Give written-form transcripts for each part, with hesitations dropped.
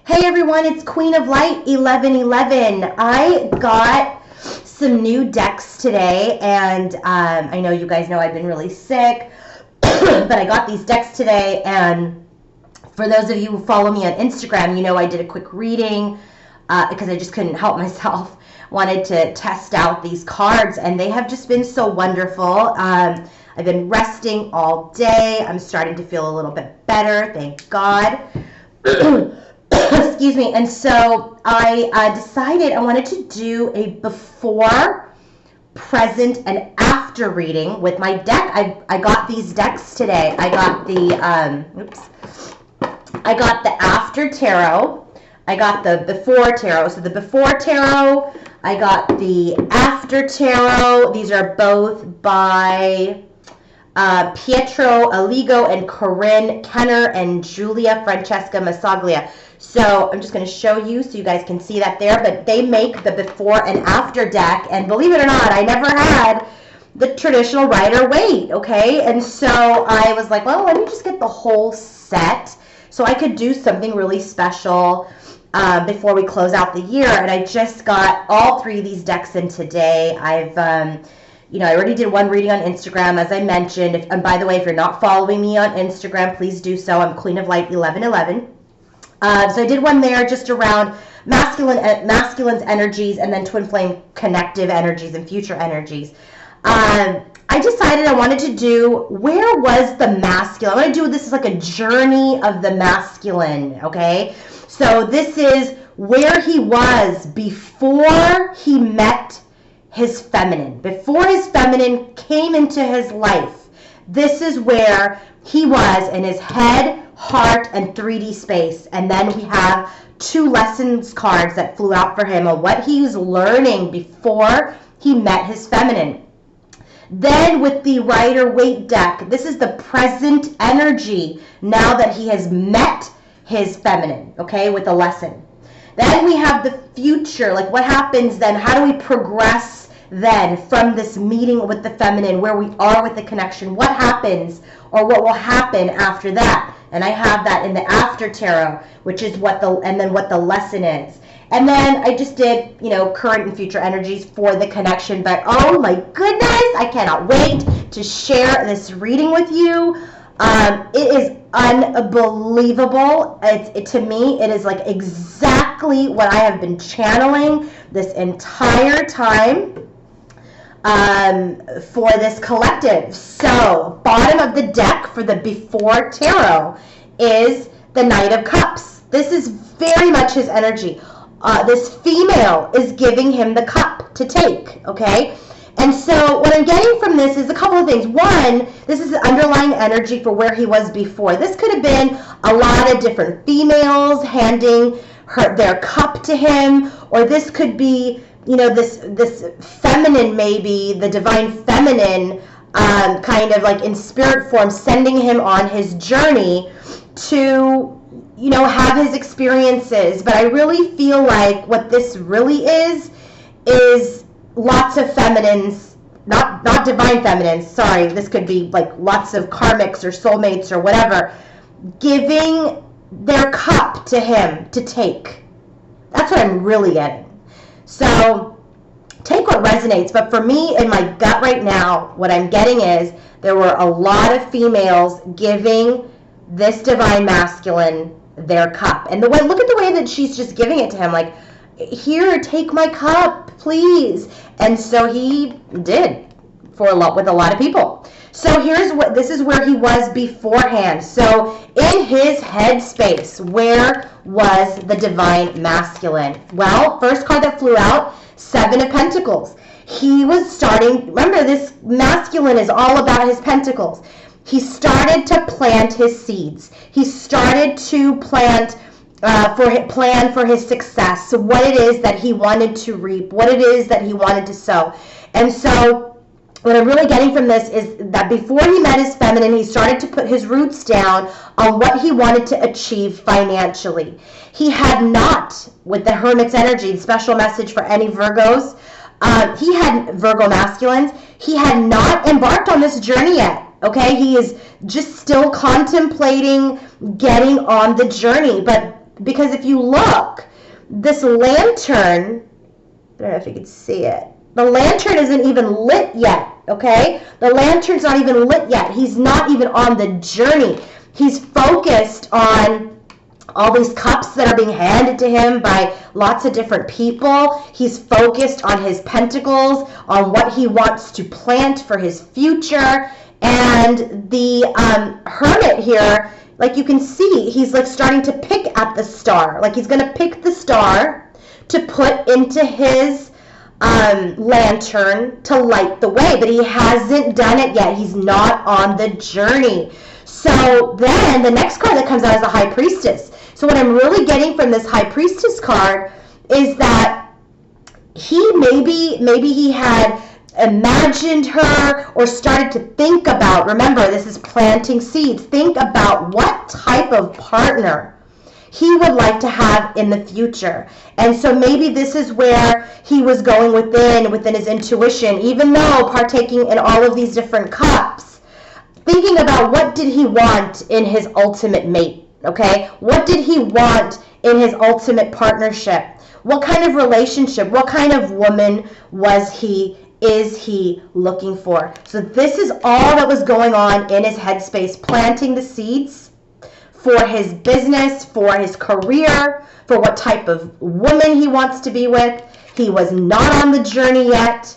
Hey everyone, it's Queen of Light 1111. I got some new decks today, and I know you guys know I've been really sick, but I got these decks today, and for those of you who follow me on Instagram, you know I did a quick reading because I just couldn't help myself. Wanted to test out these cards, and they have just been so wonderful. I've been resting all day. I'm starting to feel a little bit better, thank God. Excuse me. And so I decided I wanted to do a before, present, and after reading with my deck. I got these decks today. I got the I got the after tarot. I got the before tarot. So the before tarot, I got the after tarot. These are both by Pietro Aligo and Corinne Kenner and Julia Francesca Massaglia. So I'm just going to show you so you guys can see that there. But they make the before and after deck. And believe it or not, I never had the traditional Rider-Waite, okay? And so I was like, well, let me just get the whole set so I could do something really special before we close out the year. And I just got all three of these decks in today. I already did one reading on Instagram, as I mentioned. And by the way, if you're not following me on Instagram, please do so. I'm Queen of Light 1111. So I did one there just around masculine's energies, and then twin flame connective energies and future energies. I decided I wanted to do where was the masculine. I want to do this as like a journey of the masculine, okay? So this is where he was before he met his feminine. Before his feminine came into his life, this is where he was in his head, heart, and 3D space. And then we have two lessons cards that flew out for him on what he was learning before he met his feminine. Then with the Rider-Waite deck, this is the present energy now that he has met his feminine, okay, with a lesson. Then we have the future, like what happens then? How do we progress then from this meeting with the feminine, where we are with the connection? What happens or what will happen after that? And I have that in the after tarot, which is what the lesson is. And then I just did, current and future energies for the connection. But oh my goodness, I cannot wait to share this reading with you. It is unbelievable. To me, it is like exactly what I have been channeling this entire time for this collective. So, bottom of the deck for the before tarot is the Knight of Cups. This is very much his energy. This female is giving him the cup to take, okay? And so what I'm getting from this is a couple of things. One, this is the underlying energy for where he was before. This could have been a lot of different females handing their cup to him, or this could be, this feminine, maybe the divine feminine, kind of like in spirit form, sending him on his journey to have his experiences. But I really feel like what this really is lots of feminines, not divine feminines, sorry, this could be like lots of karmics or soulmates or whatever, giving their cup to him to take. That's what I'm really getting. So take what resonates. But for me, in my gut right now, what I'm getting is there were a lot of females giving this divine masculine their cup. And look at the way that she's just giving it to him, like, here, take my cup, please. And so he did with a lot of people. So this is where he was beforehand. So in his headspace, where was the divine masculine? Well, first card that flew out, Seven of Pentacles. He was starting, remember, this masculine is all about his pentacles. He started to plant his seeds. He started to plan for his success. So what it is that he wanted to reap, what it is that he wanted to sow. And so what I'm really getting from this is that before he met his feminine, he started to put his roots down on what he wanted to achieve financially. He had not, with the Hermit's energy, special message for any Virgos, he had Virgo masculines, he had not embarked on this journey yet. Okay, he is just still contemplating getting on the journey, but because if you look, this lantern, I don't know if you can see it. The lantern isn't even lit yet, okay? The lantern's not even lit yet. He's not even on the journey. He's focused on all these cups that are being handed to him by lots of different people. He's focused on his pentacles, on what he wants to plant for his future. And the hermit here, like you can see, he's like starting to pick at the star. Like he's going to pick the star to put into his lantern to light the way, but he hasn't done it yet. He's not on the journey. So then the next card that comes out is the High Priestess. So what I'm really getting from this High Priestess card is that he maybe he had imagined her or started to think about, remember this is planting seeds, think about what type of partner he would like to have in the future. And so maybe this is where he was going within his intuition, even though partaking in all of these different cups, thinking about what did he want in his ultimate mate, okay? What did he want in his ultimate partnership? What kind of relationship, what kind of woman is he looking for? So this is all that was going on in his headspace, planting the seeds for his business, for his career, for what type of woman he wants to be with. He was not on the journey yet,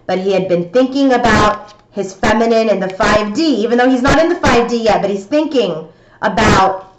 but he had been thinking about his feminine in the 5D, even though he's not in the 5D yet, but he's thinking about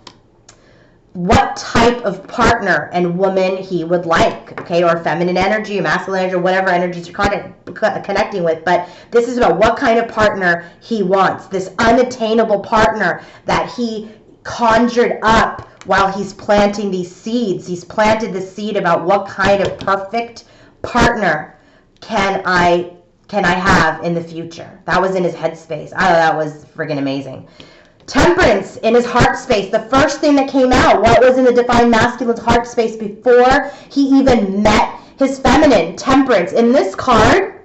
what type of partner and woman he would like, okay, or feminine energy, or masculine energy, or whatever energies you're connecting with. But this is about what kind of partner he wants, this unattainable partner that he conjured up while he's planting these seeds. He's planted the seed about what kind of perfect partner can I have in the future. That was in his headspace. I thought that was friggin' amazing. Temperance in his heart space. The first thing that came out, what was in the Divine Masculine's heart space before he even met his feminine? Temperance. In this card,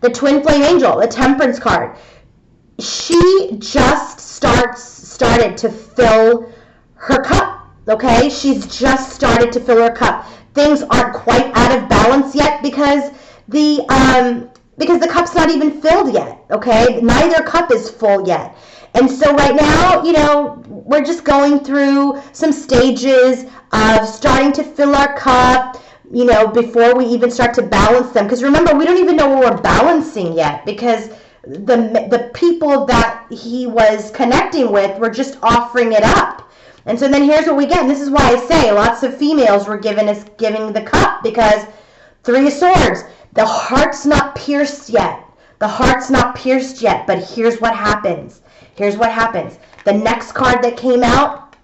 the Twin Flame Angel, the Temperance card, she just started to fill her cup, okay? She's just started to fill her cup. Things aren't quite out of balance yet because the cup's not even filled yet, okay? Neither cup is full yet. And so right now, we're just going through some stages of starting to fill our cup, before we even start to balance them. Because remember, we don't even know what we're balancing yet, because the people that he was connecting with were just offering it up. And so then here's what we get. And this is why I say lots of females were giving the cup, because 3 of Swords, the heart's not pierced yet. The heart's not pierced yet, but here's what happens. Here's what happens. The next card that came out,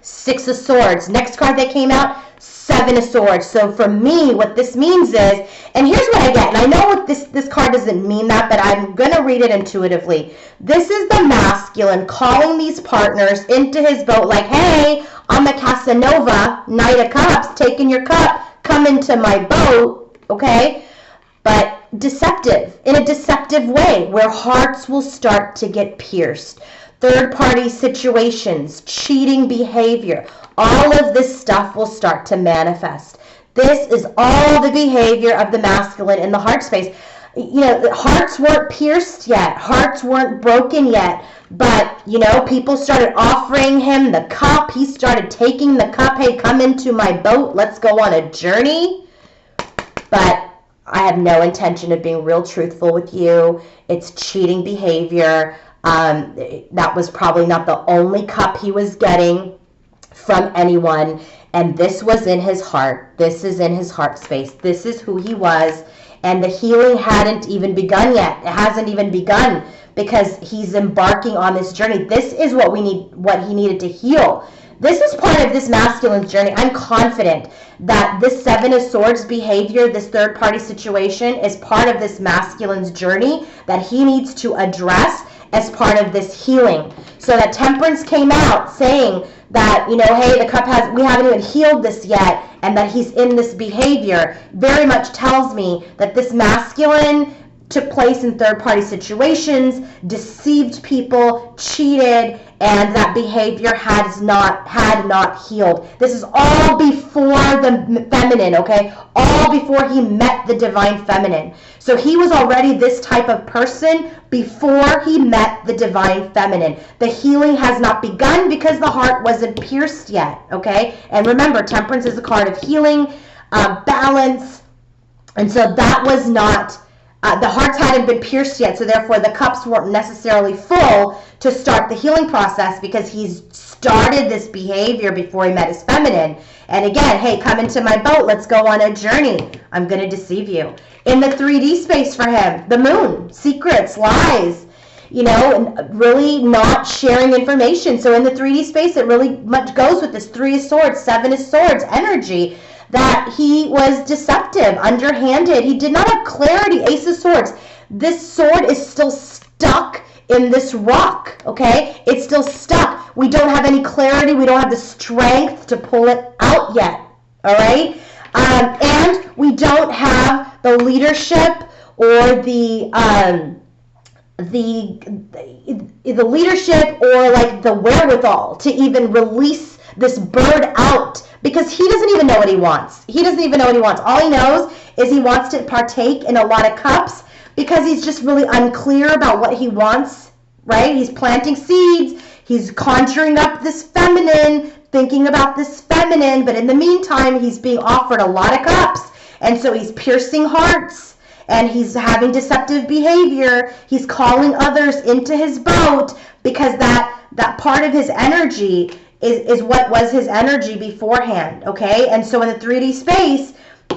6 of Swords. Next card that came out, 7 of Swords. So for me, what this means is, and here's what I get, and I know what this card doesn't mean that, but I'm going to read it intuitively. This is the masculine calling these partners into his boat like, hey, I'm a Casanova, Knight of Cups, taking your cup, come into my boat, okay? But deceptive, in a deceptive way, where hearts will start to get pierced. Third-party situations, cheating behavior, all of this stuff will start to manifest. This is all the behavior of the masculine in the heart space. The hearts weren't pierced yet. Hearts weren't broken yet. But, people started offering him the cup. He started taking the cup. Hey, come into my boat. Let's go on a journey. But I have no intention of being real truthful with you. It's cheating behavior. That was probably not the only cup he was getting from anyone. And this was in his heart. This is in his heart space. This is who he was. And the healing hadn't even begun yet. It hasn't even begun because he's embarking on this journey. This is what he needed to heal. This is part of this masculine's journey. I'm confident that this 7 of Swords behavior, this third-party situation, is part of this masculine's journey that he needs to address as part of this healing. So that Temperance came out saying that, hey, the cup we haven't even healed this yet, and that he's in this behavior, very much tells me that this masculine took place in third-party situations, deceived people, cheated, and that behavior had not healed. This is all before the feminine, okay? All before he met the divine feminine. So he was already this type of person before he met the divine feminine. The healing has not begun because the heart wasn't pierced yet, okay? And remember, temperance is a card of healing, balance, and so that was not, the hearts hadn't been pierced yet, so therefore the cups weren't necessarily full to start the healing process because he's started this behavior before he met his feminine. And again, hey, come into my boat. Let's go on a journey. I'm going to deceive you. In the 3D space for him, the moon, secrets, lies, and really not sharing information. So in the 3D space, it really much goes with this 3 of Swords, 7 of Swords energy, that he was deceptive, underhanded. He did not have clarity. Ace of Swords. This sword is still stuck in this rock, okay? It's still stuck. We don't have any clarity. We don't have the strength to pull it out yet, all right? And we don't have the leadership or the leadership or like the wherewithal to even release this bird out, because he doesn't even know what he wants. He doesn't even know what he wants. All he knows is he wants to partake in a lot of cups because he's just really unclear about what he wants, right? He's planting seeds. He's conjuring up this feminine, thinking about this feminine, but in the meantime, he's being offered a lot of cups. And so he's piercing hearts, and he's having deceptive behavior. He's calling others into his boat because that part of his energy is what was his energy beforehand, okay? And so in the 3D space,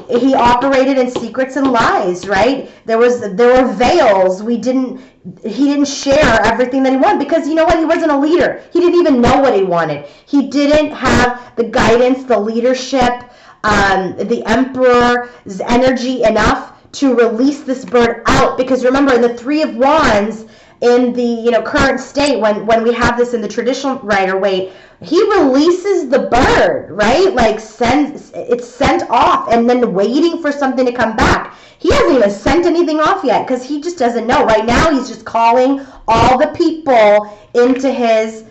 he operated in secrets and lies, right? There were veils. He didn't share everything that he wanted because you know what? He wasn't a leader. He didn't even know what he wanted. He didn't have the guidance, the leadership, the Emperor's energy enough to release this bird out, because remember, in the 3 of Wands, in the current state, when we have this in the traditional Rider-Waite, he releases the bird, right? Like it's sent off and then waiting for something to come back. He hasn't even sent anything off yet because he just doesn't know. Right now he's just calling all the people into his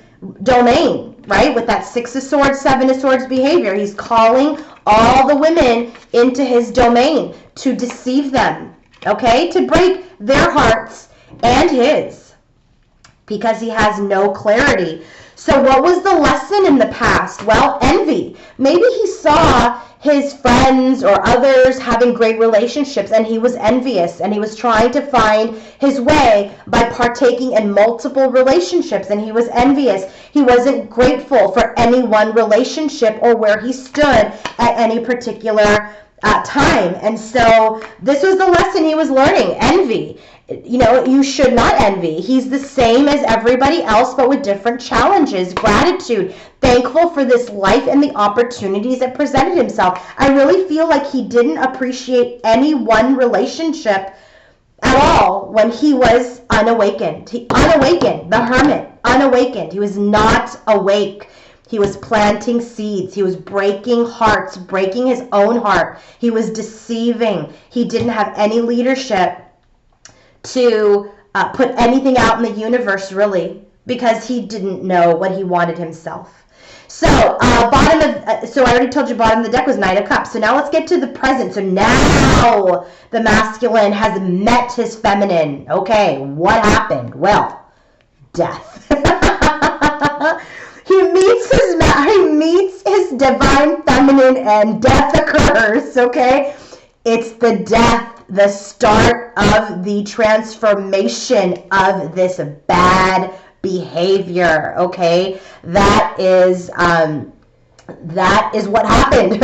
domain, right? With that 6 of Swords, 7 of Swords behavior. He's calling all the women into his domain to deceive them, okay? To break their hearts and his, because he has no clarity. So what was the lesson in the past? Well, envy. Maybe he saw his friends or others having great relationships and he was envious, and he was trying to find his way by partaking in multiple relationships, and he was envious. He wasn't grateful for any one relationship or where he stood at any particular time. And so this was the lesson he was learning, envy. You should not envy. He's the same as everybody else, but with different challenges. Gratitude, thankful for this life and the opportunities that presented himself. I really feel like he didn't appreciate any one relationship at all when he was unawakened. The hermit, unawakened. He was not awake. He was planting seeds. He was breaking hearts, breaking his own heart. He was deceiving. He didn't have any leadership to put anything out in the universe, really, because he didn't know what he wanted himself. So so I already told you bottom of the deck was Knight of Cups. So now let's get to the present. So now the masculine has met his feminine. Okay, what happened? Well, death. He meets his divine feminine and death occurs, okay? It's the death, the start of the transformation of this bad behavior, okay? That is what happened.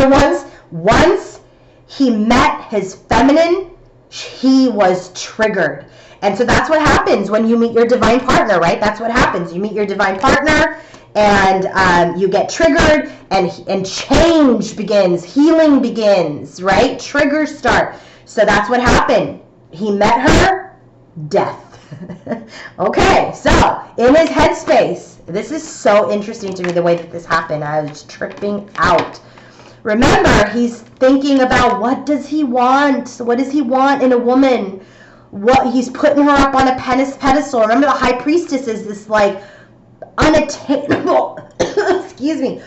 Once he met his feminine, he was triggered. And so that's what happens when you meet your divine partner, right? That's what happens. You meet your divine partner, and you get triggered, and change begins, healing begins, right? Triggers start. So that's what happened. He met her, death. Okay, so in his headspace, this is so interesting to me, the way that this happened. I was tripping out. Remember, he's thinking about what does he want? What does he want in a woman? what he's putting her up on a pedestal. Remember, the high priestess is this like unattainable, excuse me,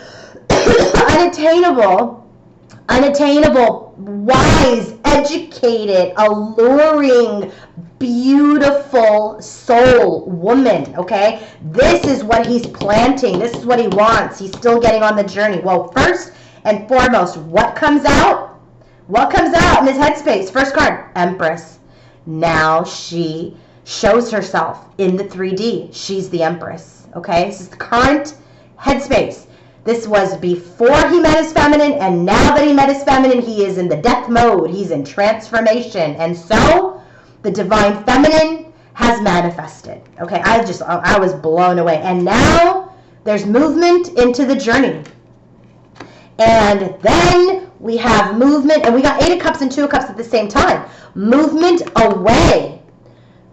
unattainable, wise, educated, alluring, beautiful soul woman, okay? This is what he's planting. This is what he wants. He's still getting on the journey. Well, first and foremost, what comes out? What comes out in his headspace? First card, Empress. Now she shows herself in the 3D. She's the Empress, okay? This is the current headspace. This was before he met his feminine, and now that he met his feminine, he is in the death mode. He's in transformation. And so the divine feminine has manifested. Okay, I was blown away. And now there's movement into the journey. And then we have movement, and we got 8 of Cups and 2 of Cups at the same time. Movement away.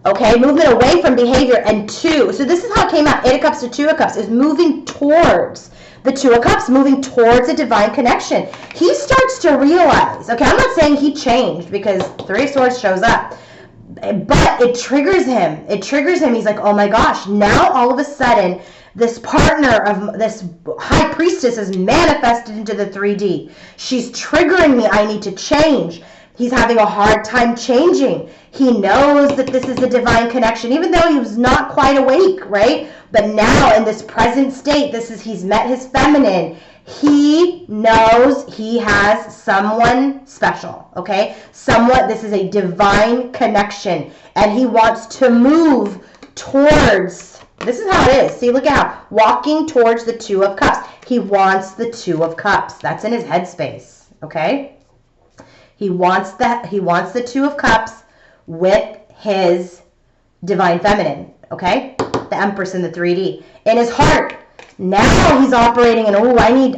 Okay, movement away from behavior. And 2. So this is how it came out. 8 of Cups to 2 of Cups is moving towards the 2 of Cups, moving towards a divine connection. He starts to realize, okay, I'm not saying he changed because 3 of Swords shows up, but it triggers him. It triggers him. He's like, oh my gosh, now all of a sudden, this partner of this high priestess is manifested into the 3D. She's triggering me. I need to change. He's having a hard time changing. He knows that this is a divine connection, even though he was not quite awake, right? But now in this present state, he's met his feminine. He knows he has someone special, okay? This is a divine connection. And he wants to move towards, this is how it is. See, look out. Walking towards the 2 of Cups. He wants the 2 of Cups. That's in his headspace, okay? He wants the 2 of Cups with his divine feminine, okay? The Empress in the 3D. In his heart, now he's operating in,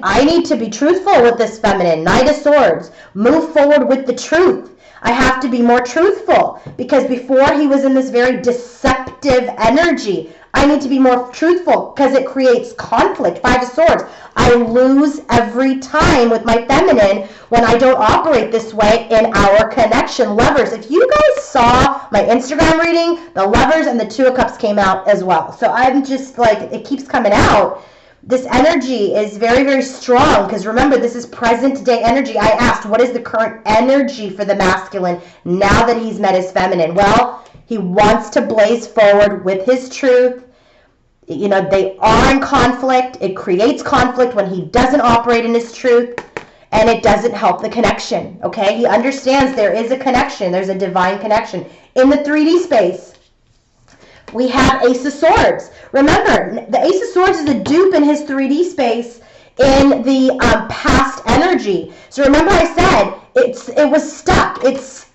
I need to be truthful with this feminine. Knight of Swords. Move forward with the truth. I have to be more truthful, because before he was in this very deceptive energy. I need to be more truthful because it creates conflict. 5 of Swords. I lose every time with my feminine when I don't operate this way in our connection. Lovers. If you guys saw my Instagram reading, the Lovers and the 2 of Cups came out as well. So I'm just like, it keeps coming out. This energy is very, very strong, because remember, this is present day energy. I asked, what is the current energy for the masculine now that he's met his feminine? Well, he wants to blaze forward with his truth. You know, they are in conflict. It creates conflict when he doesn't operate in his truth, and it doesn't help the connection, okay? He understands there is a connection. There's a divine connection. In the 3D space, we have Ace of Swords. Remember, the Ace of Swords is a dupe in his 3D space in the past energy. So remember I said it was stuck. It's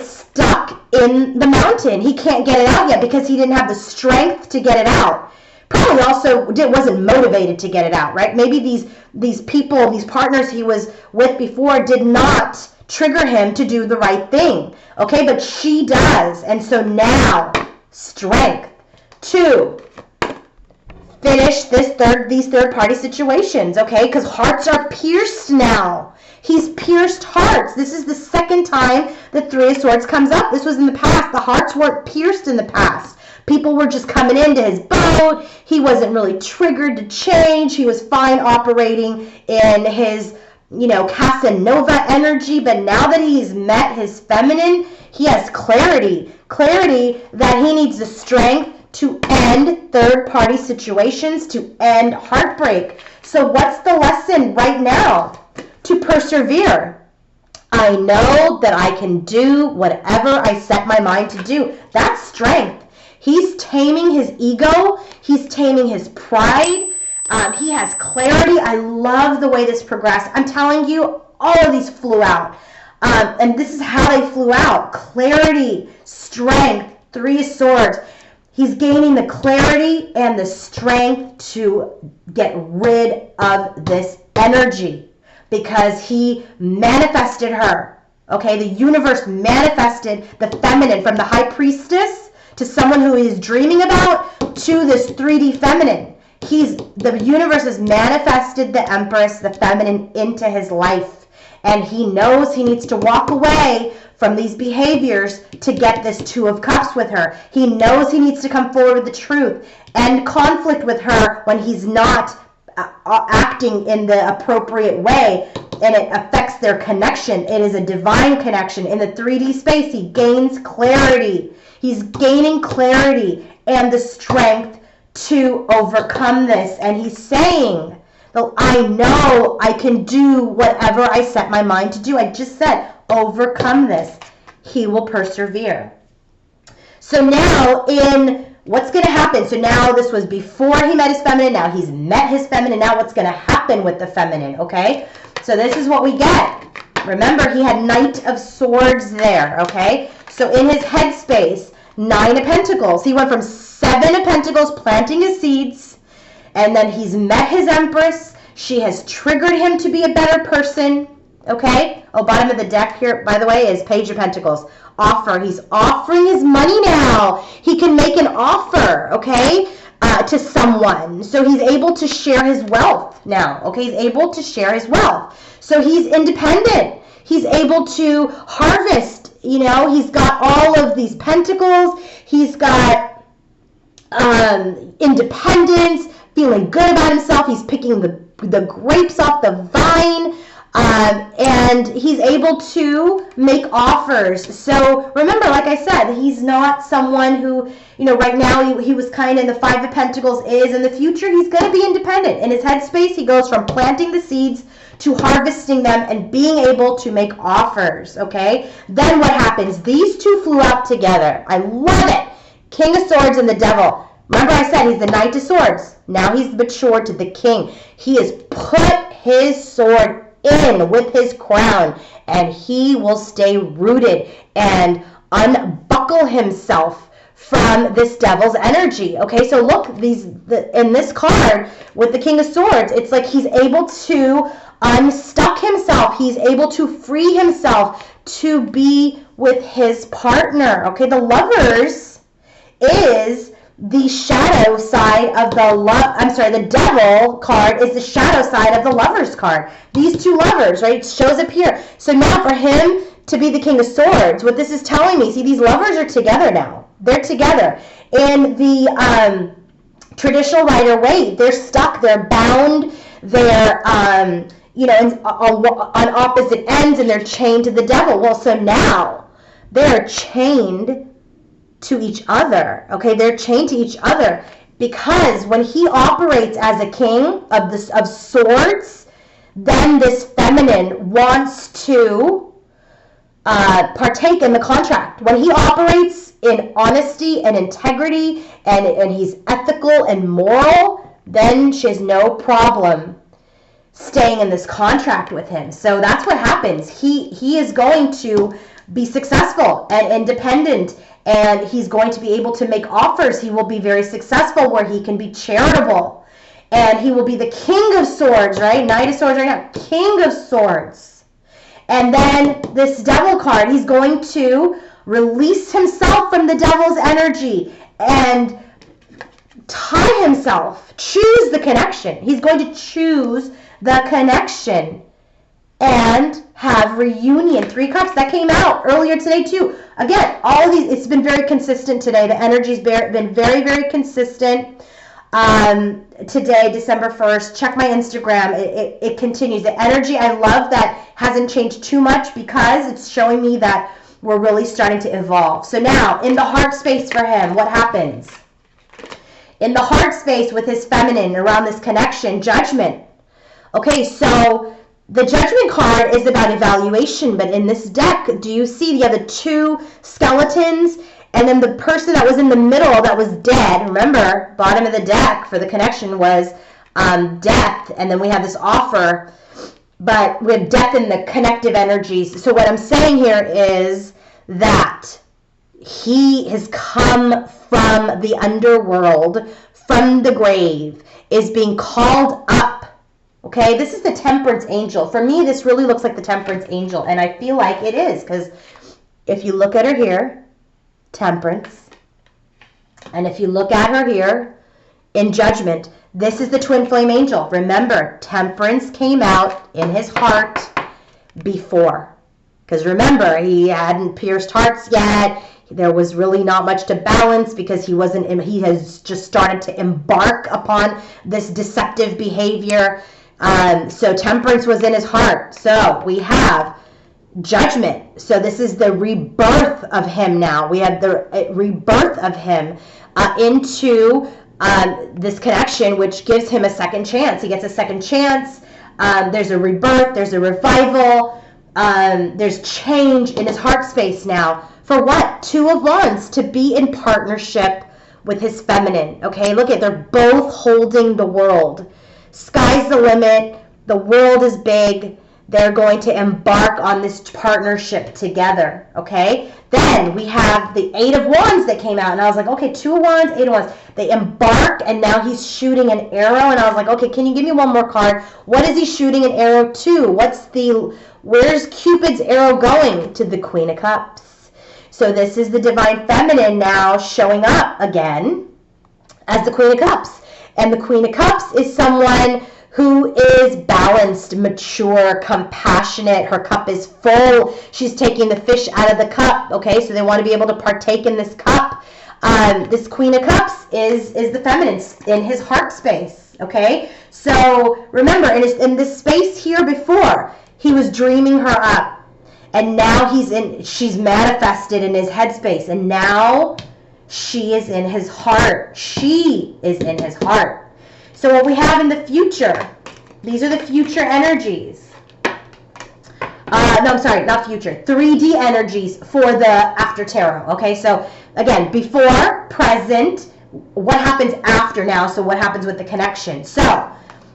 stuck in the mountain. He can't get it out yet because he didn't have the strength to get it out. Probably also wasn't motivated to get it out, right? Maybe these people, these partners he was with before did not trigger him to do the right thing. Okay, but she does. And so now, strength. 2, finish these third-party situations, okay? Because hearts are pierced now. He's pierced hearts. This is the second time the 3 of Swords comes up. This was in the past. The hearts weren't pierced in the past. People were just coming into his boat. He wasn't really triggered to change. He was fine operating in his, Casanova energy. But now that he's met his feminine, he has clarity. Clarity that he needs the strength to end third-party situations, to end heartbreak. So what's the lesson right now? To persevere. I know that I can do whatever I set my mind to do. That's strength. He's taming his ego. He's taming his pride. He has clarity. I love the way this progressed. I'm telling you, all of these flew out. And this is how they flew out. Clarity, strength, 3 of Swords. He's gaining the clarity and the strength to get rid of this energy because he manifested her. Okay, the universe manifested the feminine from the high priestess to someone who he's dreaming about to this 3D feminine. The universe has manifested the Empress, the feminine, into his life. And he knows he needs to walk away from these behaviors to get this Two of Cups with her. He knows he needs to come forward with the truth and conflict with her when he's not acting in the appropriate way, and it affects their connection. It is a divine connection. In the 3D space, he gains clarity. He's gaining clarity and the strength to overcome this. And he's saying, well, I know I can do whatever I set my mind to do. I just said, overcome this. He will persevere. So now what's going to happen? So now this was before he met his feminine. Now he's met his feminine. Now what's going to happen with the feminine, okay? So this is what we get. Remember, he had Knight of Swords there, okay? So in his headspace, 9 of Pentacles. He went from 7 of Pentacles, planting his seeds, and then he's met his Empress. She has triggered him to be a better person, okay? Oh, bottom of the deck here, by the way, is Page of Pentacles. Offer. He's offering his money now. He can make an offer, okay, to someone. So he's able to share his wealth now, okay? He's able to share his wealth. So he's independent. He's able to harvest, you know. He's got all of these pentacles. He's got independence, feeling good about himself. He's picking the grapes off the vine. And he's able to make offers. So remember, like I said, he's not someone who, you know, right now he was kind of in the 5 of Pentacles is. In the future, he's going to be independent. In his headspace, he goes from planting the seeds to harvesting them and being able to make offers, okay? Then what happens? These two flew out together. I love it. King of Swords and the Devil. Remember I said he's the Knight of Swords. Now he's matured to the King. He has put his sword in with his crown, and he will stay rooted and unbuckle himself from this devil's energy. Okay, so look, in this card with the King of Swords, it's like he's able to unstuck himself. He's able to free himself to be with his partner. Okay, the Lovers is the shadow side of the Devil card is the shadow side of the Lovers card. These two lovers, right, shows up here. So now for him to be the King of Swords, what this is telling me, see, these lovers are together now. They're together. In the traditional Rider-Waite, they're stuck, they're bound, they're, you know, on opposite ends, and they're chained to the Devil. Well, so now they're chained to each other, okay? They're chained to each other because when he operates as a king of swords, then this feminine wants to partake in the contract. When he operates in honesty and integrity and he's ethical and moral, then she has no problem staying in this contract with him. So that's what happens. He is going to be successful and independent, and he's going to be able to make offers. He will be very successful where he can be charitable. And he will be the King of Swords, right? Knight of Swords right now. King of Swords. And then this Devil card, he's going to release himself from the Devil's energy and tie himself. Choose the connection. He's going to choose the connection and have reunion. 3 Cups, that came out earlier today too. Again, all of these, it's been very consistent today. The energy's been very, very consistent. Today, December 1st, check my Instagram. It continues. The energy, I love that hasn't changed too much because it's showing me that we're really starting to evolve. So now, in the heart space for him, what happens? In the heart space with his feminine around this connection, Judgment. Okay, so the Judgment card is about evaluation, but in this deck, do you see the other 2 skeletons? And then the person that was in the middle that was dead, remember, bottom of the deck for the connection was death. And then we have this offer, but with death in the connective energies. So what I'm saying here is that he has come from the underworld, from the grave, is being called up. Okay, this is the Temperance Angel. For me, this really looks like the Temperance Angel, and I feel like it is, because if you look at her here, Temperance, and if you look at her here in Judgment, this is the Twin Flame Angel. Remember, Temperance came out in his heart before. Because remember, he hadn't pierced hearts yet. There was really not much to balance because he has just started to embark upon this deceptive behavior. So temperance was in his heart. So we have judgment. So this is the rebirth of him now. We have the rebirth of him into this connection, which gives him a second chance. He gets a second chance. There's a rebirth. There's a revival. There's change in his heart space now. For what? Two of Wands, to be in partnership with his feminine. Okay, look at, they're both holding the world. Sky's the limit. The world is big. They're going to embark on this partnership together. Okay, then we have the Eight of Wands that came out, and I was like, okay, Two of Wands, Eight of Wands. They embark, and now he's shooting an arrow, and I was like, okay, can you give me one more card? What is he shooting an arrow to? Where's Cupid's arrow going? To the Queen of Cups. So this is the Divine Feminine now showing up again as the Queen of Cups. And the Queen of Cups is someone who is balanced, mature, compassionate. Her cup is full. She's taking the fish out of the cup. Okay, so they want to be able to partake in this cup. This Queen of Cups is the feminine in his heart space. Okay, so remember, in this space here before, he was dreaming her up. And now she's manifested in his headspace. And now she is in his heart. She is in his heart. So what we have in the future, these are the future energies. No, I'm sorry, not future. 3D energies for the after tarot. Okay, so again, before, present, what happens after now? So what happens with the connection? So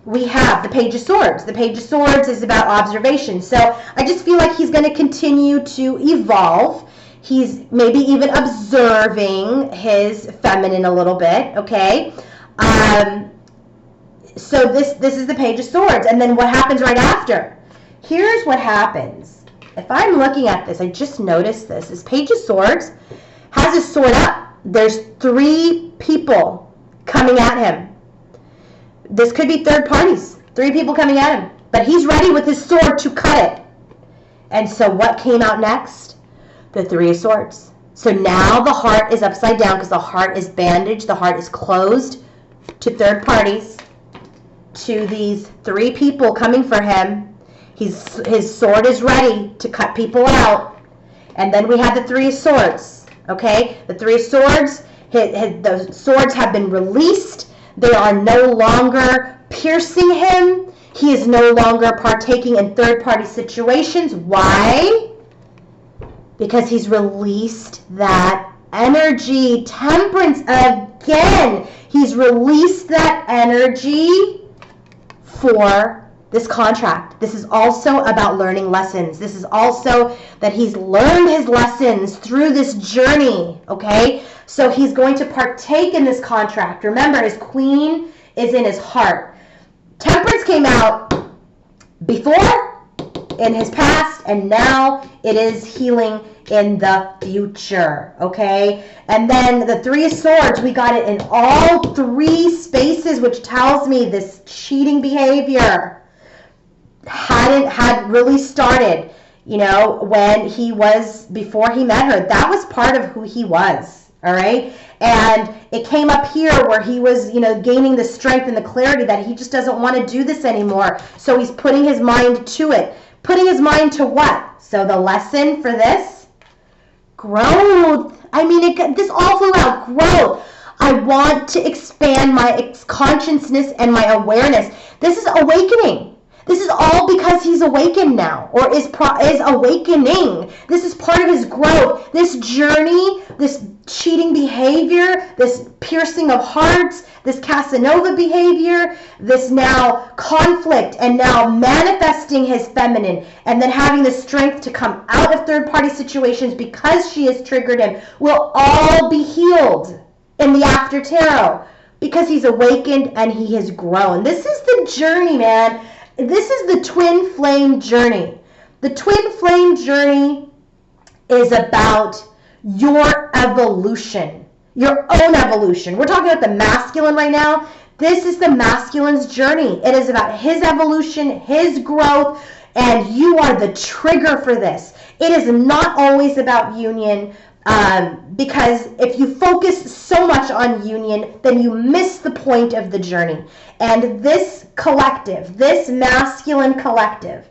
we have the Page of Swords. The Page of Swords is about observation. So I just feel like he's going to continue to evolve. He's maybe even observing his feminine a little bit, okay? So this is the Page of Swords. And then what happens right after? Here's what happens. If I'm looking at this, I just noticed this. This Page of Swords has his sword up. There's 3 people coming at him. This could be third parties. 3 people coming at him. But he's ready with his sword to cut it. And so what came out next? The 3 of Swords. So now the heart is upside down because the heart is bandaged. The heart is closed to third parties. To these 3 people coming for him. His sword is ready to cut people out. And then we have the 3 of Swords. Okay? The 3 of Swords. The swords have been released. They are no longer piercing him. He is no longer partaking in third-party situations. Why? Because he's released that energy. Temperance again. He's released that energy for this contract. This is also about learning lessons. This is also that he's learned his lessons through this journey, okay? So he's going to partake in this contract. Remember, his queen is in his heart. Temperance came out before, in his past, and now it is healing in the future, okay? And then the 3 of Swords, we got it in all 3 spaces, which tells me this cheating behavior had really started, when before he met her. That was part of who he was, all right? And it came up here where he was, gaining the strength and the clarity that he just doesn't want to do this anymore. So he's putting his mind to it. Putting his mind to what? So the lesson for this? Growth. I mean, this all flew out. Growth. I want to expand my consciousness and my awareness. This is awakening. This is all because he's awakened now, or is awakening. This is part of his growth. This journey, this cheating behavior, this piercing of hearts, this Casanova behavior, this now conflict, and now manifesting his feminine, and then having the strength to come out of third-party situations because she has triggered him, will all be healed in the after tarot because he's awakened and he has grown. This is the journey, man. This is the twin flame journey. The twin flame journey is about your evolution, your own evolution. We're talking about the masculine right now. This is the masculine's journey. It is about his evolution, his growth, And you are the trigger for this. It is not always about union, because if you focus so much on union, then you miss the point of the journey. And this collective, this masculine collective,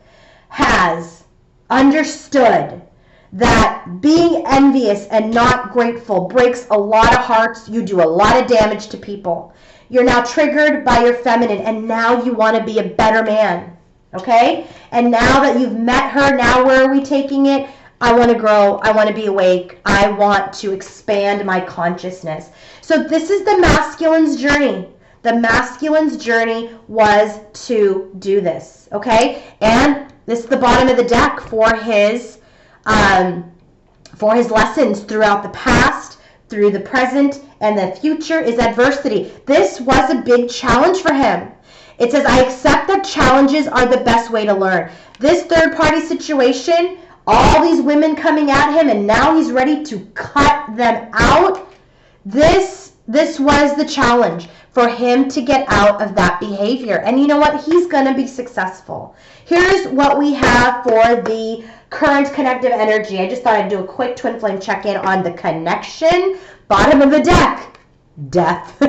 has understood that being envious and not grateful breaks a lot of hearts. You do a lot of damage to people. You're now triggered by your feminine, and now you want to be a better man. Okay? And now that you've met her, now where are we taking it? I want to grow. I want to be awake. I want to expand my consciousness. So this is the masculine's journey. The masculine's journey was to do this. Okay? And this is the bottom of the deck for his lessons throughout the past, through the present, and the future is adversity. This was a big challenge for him. It says, I accept that challenges are the best way to learn. This third-party situation, all these women coming at him, and now he's ready to cut them out. This was the challenge for him to get out of that behavior. And you know what? He's going to be successful. Here's what we have for the current connective energy. I just thought I'd do a quick twin flame check-in on the connection. Bottom of the deck, death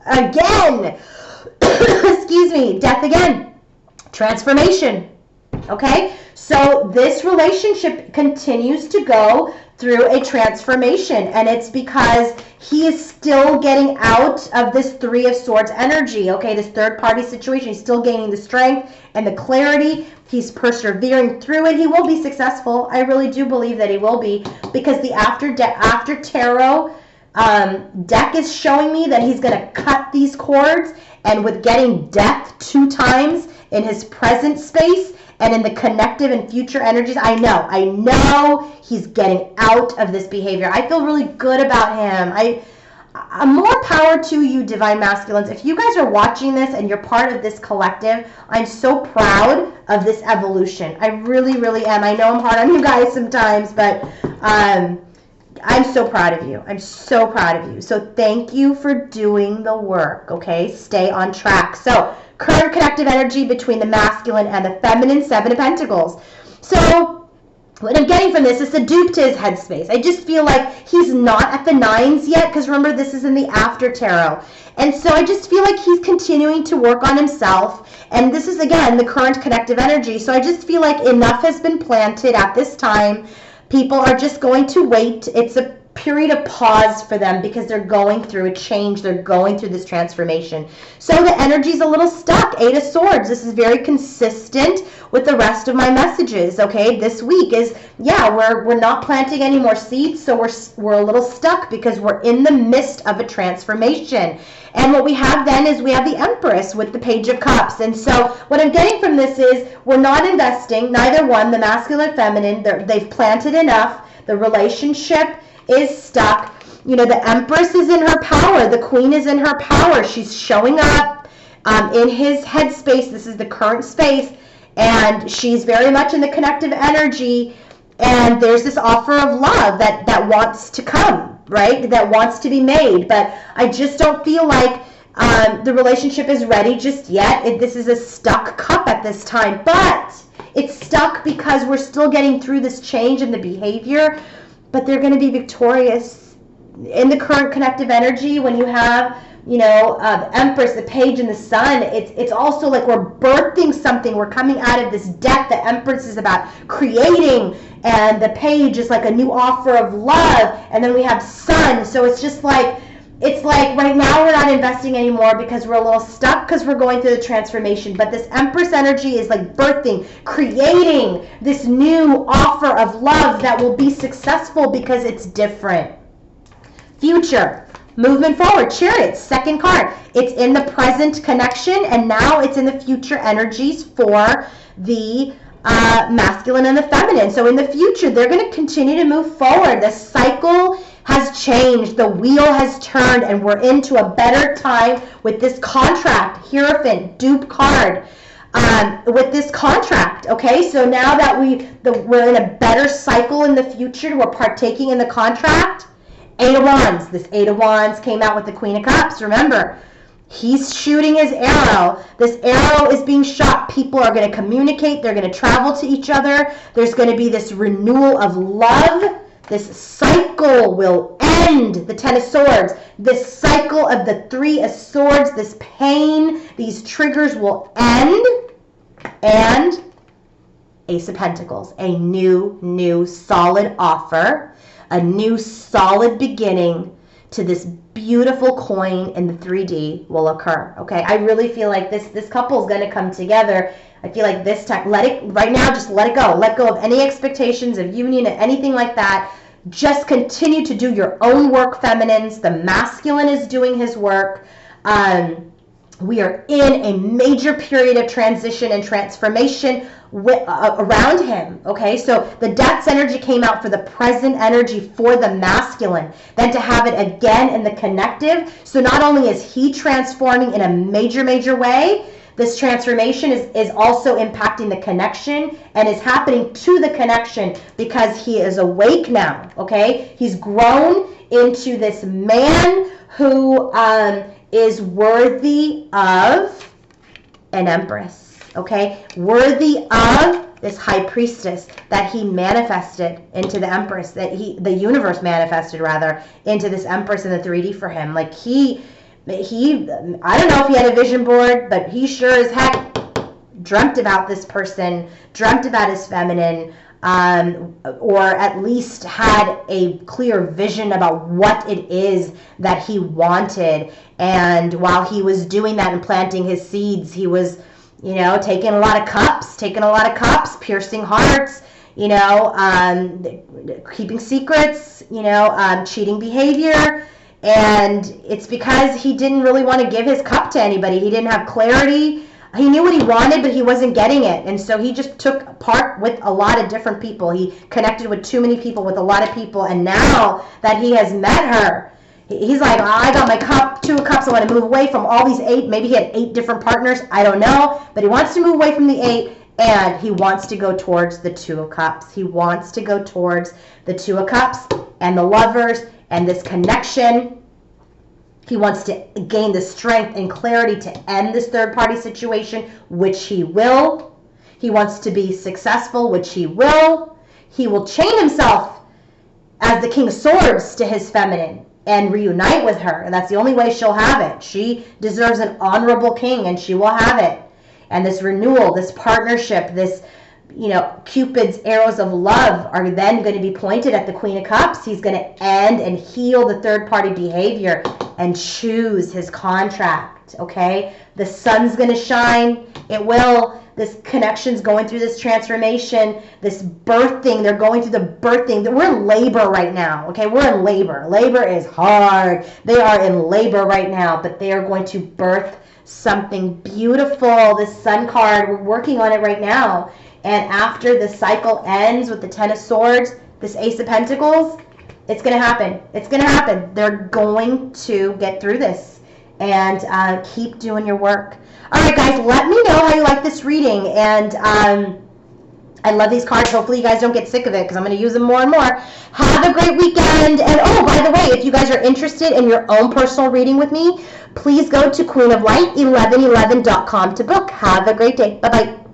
again. Excuse me, death again. Transformation. Okay, so this relationship continues to go through a transformation, and it's because he is still getting out of this Three of Swords energy, okay, this third-party situation. He's still gaining the strength and the clarity. He's persevering through it. He will be successful. I really do believe that he will be, because the after tarot deck is showing me that he's going to cut these cords, and with getting death 2 times in his present space and in the connective and future energies, I know he's getting out of this behavior. I feel really good about him. I'm more power to you, Divine Masculines. If you guys are watching this and you're part of this collective, I'm so proud of this evolution. I really, really am. I know I'm hard on you guys sometimes, but I'm so proud of you. I'm so proud of you. So thank you for doing the work, okay? Stay on track. So current connective energy between the masculine and the feminine, 7 of Pentacles. So what I'm getting from this is a dupe to his headspace. I just feel like he's not at the 9s yet, because remember, this is in the after tarot. And so I just feel like he's continuing to work on himself. And this is, again, the current connective energy. So I just feel like enough has been planted at this time. People are just going to wait. It's a period of pause for them because they're going through a change. They're going through this transformation. So the energy's a little stuck. 8 of Swords. This is very consistent with the rest of my messages, okay? This week is, yeah, we're not planting any more seeds, so we're a little stuck because we're in the midst of a transformation. And what we have then is we have the Empress with the Page of Cups. And so what I'm getting from this is we're not investing, neither one, the masculine, feminine. They've planted enough. The relationship is stuck. You know, the Empress is in her power. The Queen is in her power. She's showing up in his headspace. This is the current space. And she's very much in the connective energy. And there's this offer of love that wants to come, right? That wants to be made. But I just don't feel like the relationship is ready just yet. This is a stuck cup at this time. But it's stuck because we're still getting through this change in the behavior. But they're going to be victorious in the current connective energy. When you have, you know, the Empress, the Page, and the Sun, it's also like we're birthing something. We're coming out of this death. The Empress is about creating, and the Page is like a new offer of love. And then we have Sun. So it's just like, right now we're not investing anymore because we're a little stuck because we're going through the transformation. But this Empress energy is like birthing, creating this new offer of love that will be successful because it's different. Future, movement forward, Chariot, second card. It's in the present connection, and now it's in the future energies for the masculine and the feminine. So in the future, they're going to continue to move forward. The cycle has changed. The wheel has turned, and we're into a better time with this contract. Hierophant, dupe card. With this contract, okay? So now that we're in a better cycle in the future, we're partaking in the contract. 8 of Wands. This 8 of Wands came out with the Queen of Cups. Remember, He's shooting his arrow. This arrow is being shot. People are going to communicate. They're going to travel to each other. There's going to be this renewal of love. This cycle will end. The Ten of Swords. This cycle of the Three of Swords, this pain, these triggers will end. And Ace of Pentacles. A new solid offer. A new solid beginning to this beautiful coin in the 3D will occur. Okay, I really feel like this couple is going to come together. I feel like this time, right now, just let it go. Let go of any expectations of union or anything like that. Just continue to do your own work, feminines. The masculine is doing his work. We are in a major period of transition and transformation around him. Okay, so the Death's energy came out for the present energy for the masculine, then to have it again in the connective. So not only is he transforming in a major way, this transformation is also impacting the connection and is happening to the connection because he is awake now. Okay, he's grown into this man who is worthy of an empress. Okay, worthy of this high priestess that he manifested into the empress, the universe manifested rather into this empress in the 3D for him. Like he I don't know if he had a vision board, but he sure as heck dreamt about this person, dreamt about his feminine, or at least had a clear vision about what it is that he wanted. And while he was doing that and planting his seeds, he was, taking a lot of cups, piercing hearts, keeping secrets, cheating behavior. And it's because he didn't really want to give his cup to anybody. He didn't have clarity. He knew what he wanted, but he wasn't getting it. And so he just took part with a lot of different people. He connected with too many people, with a lot of people. And now that he has met her, he's like, I got my cup, 2 cups. I want to move away from all these 8. Maybe he had 8 different partners. I don't know. But he wants to move away from the 8. And he wants to go towards the 2 of Cups. He wants to go towards the 2 of Cups and the lovers and this connection. He wants to gain the strength and clarity to end this third-party situation, which he will. He wants to be successful, which he will. He will chain himself as the King of Swords to his feminine and reunite with her. And that's the only way she'll have it. She deserves an honorable king, and she will have it. And this renewal, this partnership, this, Cupid's arrows of love are then going to be pointed at the Queen of Cups. He's going to end and heal the third-party behavior and choose his contract, okay? The sun's going to shine. It will. This connection's going through this transformation, this birthing. They're going through the birthing. We're in labor right now, okay? We're in labor. Labor is hard. They are in labor right now, but they are going to birth something beautiful. This Sun card, we're working on it right now. And after the cycle ends with the Ten of Swords, this Ace of Pentacles, it's going to happen. It's going to happen. They're going to get through this. And keep doing your work. All right, guys, let me know how you like this reading. And I love these cards. Hopefully you guys don't get sick of it because I'm going to use them more and more. Have a great weekend. And, oh, by the way, if you guys are interested in your own personal reading with me, please go to queenoflight1111.com to book. Have a great day. Bye-bye.